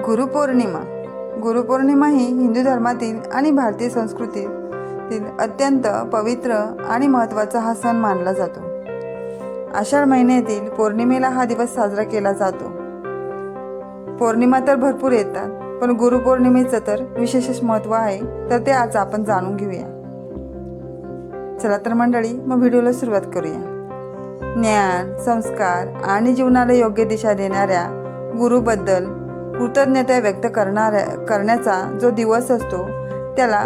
गुरुपौर्णिमा ही हिंदू धर्मातील आणि भारतीय संस्कृतीतील अत्यंत पवित्र आणि महत्त्वाचा हा सण मानला जातो. आषाढ महिन्यातील पौर्णिमेला हा दिवस साजरा केला जातो. पौर्णिमा तर भरपूर येतात, पण गुरुपौर्णिमेचं तर विशेषच महत्त्व आहे, तर ते आज आपण जाणून घेऊया. चला तर मंडळी, मग व्हिडिओला सुरुवात करूया. ज्ञान, संस्कार आणि जीवनाला योग्य दिशा देणाऱ्या गुरुबद्दल कृतज्ञता व्यक्त करण्याचा जो दिवस असतो त्याला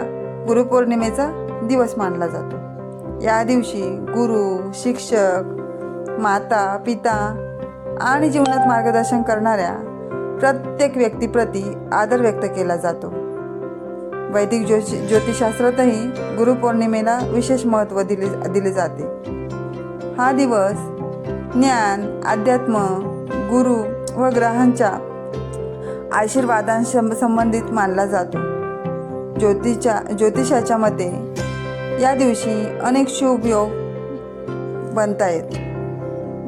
गुरुपौर्णिमेचा दिवस मानला जातो. या दिवशी गुरु, शिक्षक, माता, पिता आणि जीवनात मार्गदर्शन करणाऱ्या प्रत्येक व्यक्तीप्रती आदर व्यक्त केला जातो. वैदिक ज्योतिषशास्त्रातही गुरुपौर्णिमेला विशेष महत्त्व दिले जाते. हा दिवस ज्ञान, अध्यात्म, गुरु व ग्रहांच्या आशीर्वादांसंबंधित मानला जातो. ज्योतिषाच्या मते या दिवशी अनेक शुभ योग बनतायत,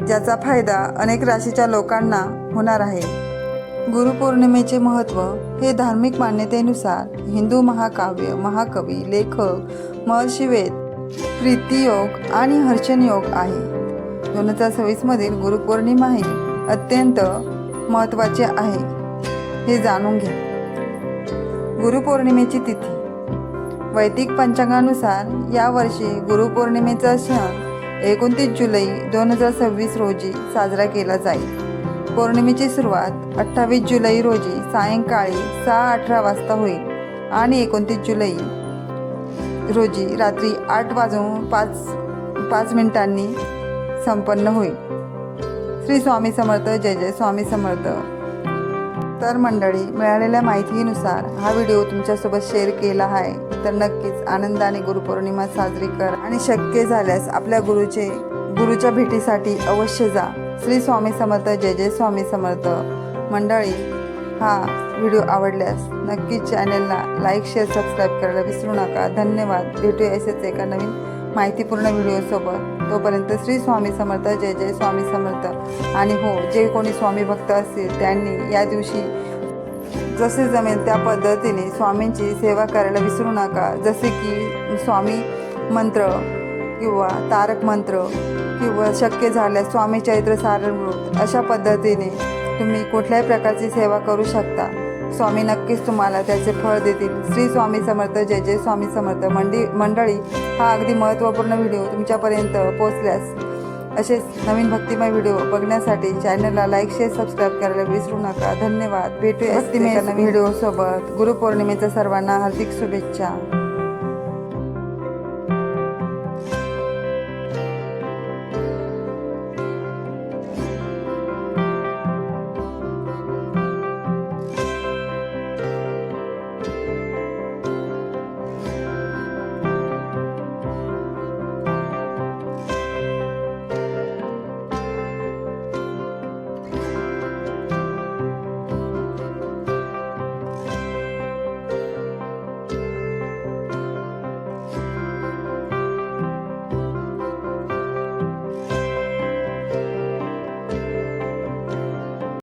ज्याचा फायदा अनेक राशीच्या लोकांना होणार आहे. गुरुपौर्णिमेचे महत्त्व हे धार्मिक मान्यतेनुसार हिंदू महाकाव्य, महाकवी, लेखक, महर्षी वेद, प्रीतियोग आणि हर्षण योग आहे. 2026 मधील गुरुपौर्णिमा ही अत्यंत महत्त्वाचे आहे, हे जाणून घ्या. गुरुपौर्णिमेची तिथी. वैदिक पंचांगानुसार यावर्षी गुरुपौर्णिमेचा सण 29 जुलै 2026 रोजी साजरा केला जाईल. पौर्णिमेची सुरुवात 28 जुलै रोजी सायंकाळी 6:18 वाजता होईल आणि 29 जुलै रोजी रात्री 8:05 संपन्न होईल. श्री स्वामी समर्थ. जय जय स्वामी समर्थ. तर मंडळी, मिळालेल्या माहितीनुसार हा व्हिडिओ तुमच्यासोबत शेअर केला आहे, तर नक्कीच आनंदाने गुरुपौर्णिमा साजरी करा आणि शक्य झाल्यास आपल्या गुरुच्या भेटीसाठी अवश्य जा. श्री स्वामी समर्थ. जय जय स्वामी समर्थ. मंडळी, हा व्हिडिओ आवडल्यास नक्कीच चॅनलला लाईक, शेअर, सबस्क्राईब करायला विसरू नका. धन्यवाद. भेटूया असेच एका नवीन माहितीपूर्ण व्हिडिओसोबत. तोपर्यंत श्री स्वामी समर्थ. जय जय स्वामी समर्थ. आणि हो, जे कोणी स्वामी भक्त असतील त्यांनी या दिवशी जसे जमेल त्या पद्धतीने स्वामींची सेवा करायला विसरू नका. जसे की स्वामी मंत्र किंवा तारक मंत्र किंवा शक्य झाल्यास स्वामी चरित्र सारामृत, अशा पद्धतीने तुम्ही कुठल्याही प्रकारची सेवा करू शकता. स्वामी नक्कीच तुम्हाला त्याचे फळ देतील. श्री स्वामी समर्थ. जय जय स्वामी समर्थ. मंडळी, हा अगदी महत्त्वपूर्ण व्हिडिओ तुमच्यापर्यंत पोहोचल्यास असेच नवीन भक्तिमय व्हिडिओ बघण्यासाठी चॅनलला लाईक, शेअर, सबस्क्राईब करायला विसरू नका. धन्यवाद. भेटूया नवीन व्हिडिओसोबत. गुरुपौर्णिमेच्या सर्वांना हार्दिक शुभेच्छा.